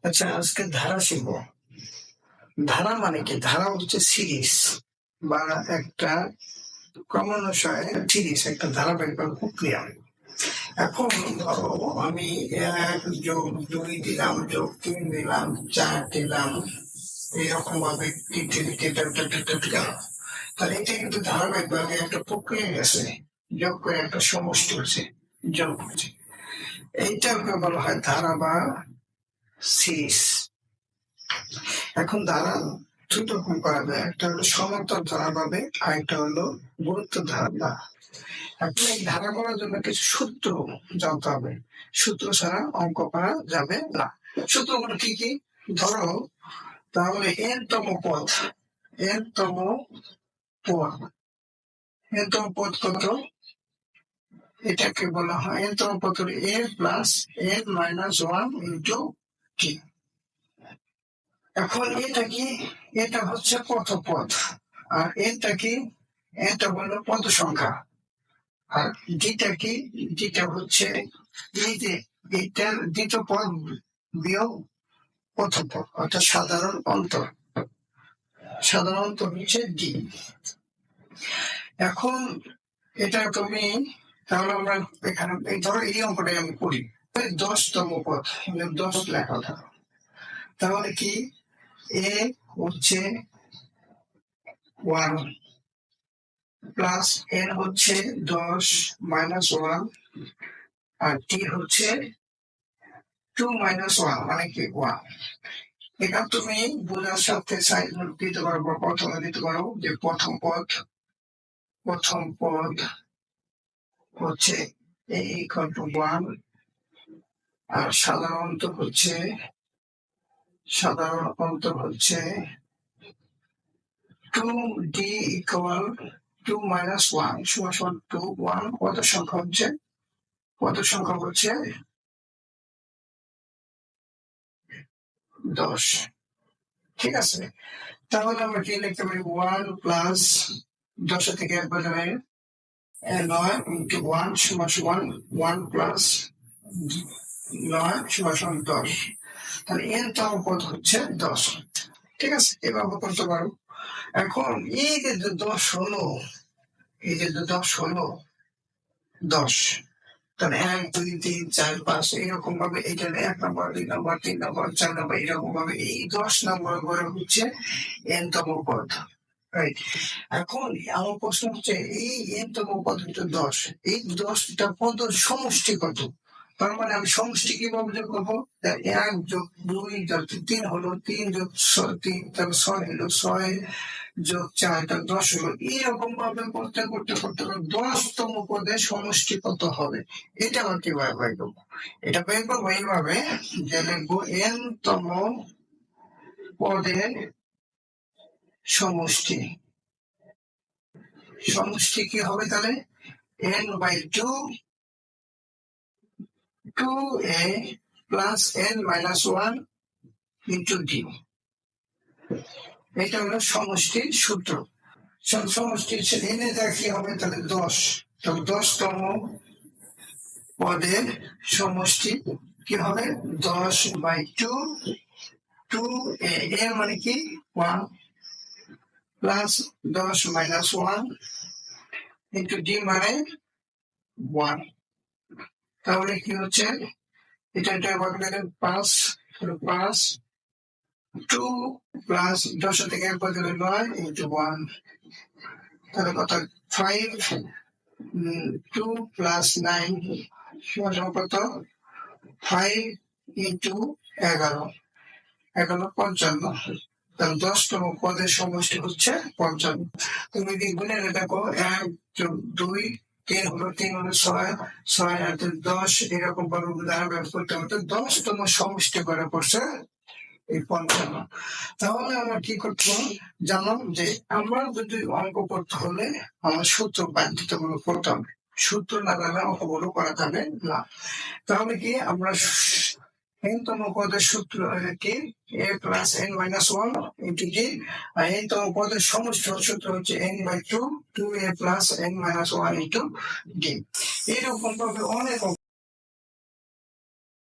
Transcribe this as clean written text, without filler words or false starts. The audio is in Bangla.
আচ্ছা, আজকে ধারা শিখবো। ধারা মানে কি? ধারা হচ্ছে সিরিজ বা একটা ক্রমানুসারে সিরিজ, একটা ধারাবাহিক বা প্রক্রিয়া। এখন আমি 1+2 দিলাম, যোগ 3 দিলাম, 4 দিলাম, এরকম ভাবে তাহলে এটা কিন্তু ধারাবাহিক ভাবে একটা প্রক্রিয়া গেছে, যোগ করে একটা সমষ্টি হচ্ছে, যোগ হচ্ছে। এইটাকে বলা হয় ধারা বা সিরিজ। এখন ধারা দুই রকম করা যায়, একটা হলো সমান্তর ধারা পাবে, আর একটা হলো গুরুত্ব ধারা। এখন এই ধারা করার জন্য কিছু সূত্র জানতে হবে, সূত্র ছাড়া অঙ্ক করা যাবে না। সূত্রগুলো কি কি? ধরো তাহলে এনতম পদ, এনতম পদ, এনতম পদ কত? এটাকে বলা হয় এনতম পদ হলো n plus n-1 into T. এখন এটা কি? এটা হচ্ছে প্রথম পদ, আর এটা কি? এটা হলো পদ সংখ্যা। আর ডিটা কি? ডিটা হচ্ছে এই যে এটার দ্বিতীয় পদ বিয়োগ প্রথম পদ, অর্থাৎ সাধারণ অন্তর। সাধারণ অন্তর হচ্ছে ডি। এখন এটা তুমি, তাহলে আমরা এখানে এই ধরো এই অঙ্কটাই আমি করি। 10তম পদ, 10 লেখা থাকো। তাহলে কি? এ হচ্ছে 1 প্লাস এন হচ্ছে 10-1, আর টি হচ্ছে 2-1, মানে কি 1। এটা তুমি বোঝার সাথে সাইড নোট দিতে পারো বা প্রথমে দিতে পারো যে প্রথম পদ হচ্ছে a = 1, আর সাধারণ অন্তর হচ্ছে 2d = 2-1 সমান 2 1। পদ সংখ্যা হচ্ছে 10। ঠিক আছে, তাহলে আমরা কি লিখতে পারি? 1 প্লাস 10 থেকে 1 বাজারে 9 ইন্টু 1 সমান 1 প্লাস 9 সমান 10। তাহলে n-তম পদ হচ্ছে 10। ঠিক আছে, এভাবে করতে পারো। এখন এই যে 10 হলো, এই যে 10 হলো 10, তাহলে 1 2 3 4 5 এরকম ভাবে এটা 1 নম্বর, 2 নম্বর, 3 নম্বর, 4 নম্বর, এরকম ভাবে এই 10 নম্বর করে হচ্ছে n-তম পদ। এখন আমার প্রশ্ন হচ্ছে এই n-তম পদ হচ্ছে 10, এই 10টা পদ সমষ্টি কত? তার মানে আমি সমষ্টি কিভাবে যোগ করবো? 1 যোগ 2 যোগ 3 হলো 3 যোগ 3, তাহলে 6 হলো 6 যোগ 4, তাহলে 10 হলো। এরকম ভাবে করতে 10তম পদের সমষ্টি কত হবে, এটা আমার কিভাবে বের করবো? এটা বের করবো এইভাবে যে লিখবো n-তম পদের সমষ্টি কি হবে? তাহলে n/2 2a plus n-1 into D. এটা হলো সমষ্টির সূত্র। সমষ্টির এনে কি হবে? তাহলে 10, তবে 10তম পদের সমষ্টি কি হবে? 10/2 2a, এর মানে কি 1 প্লাস 10-1 ইন্টু ডি মানে 1। তাহলে কি হচ্ছে? এটা 5 2 প্লাস 10 থেকে 1 বাদ দিলে 9 ইন্টু 1, তাহলে কত? 5 2 প্লাস 9 সমান কত? 5 ইন্টু 11 55। তাহলে 10তম পদের সমষ্টি হচ্ছে 55। তুমি যদি গুণে দেখো 1 যোগ 2 3 হলো 6 আর 10, এরকম ভাবে ধারাবাহিক করতে করতে 10তম সমষ্টি করে পড়ছে এই 55। তাহলে আমরা কি করতে হবে? জানলাম যে আমরা যদি অঙ্ক করতে হলে আমার সূত্র বাধ্যতামূলক করতে হবে, সূত্র না জানলে অঙ্কগুলো করা যাবে না। তাহলে কি আমরা n-তম পদের সূত্র কি? a plus n-1 into d, আর n-তম পদের সমষ্টি সূত্র হচ্ছে n/2 2a plus n-1 into D. এরকম ভাবে অনেক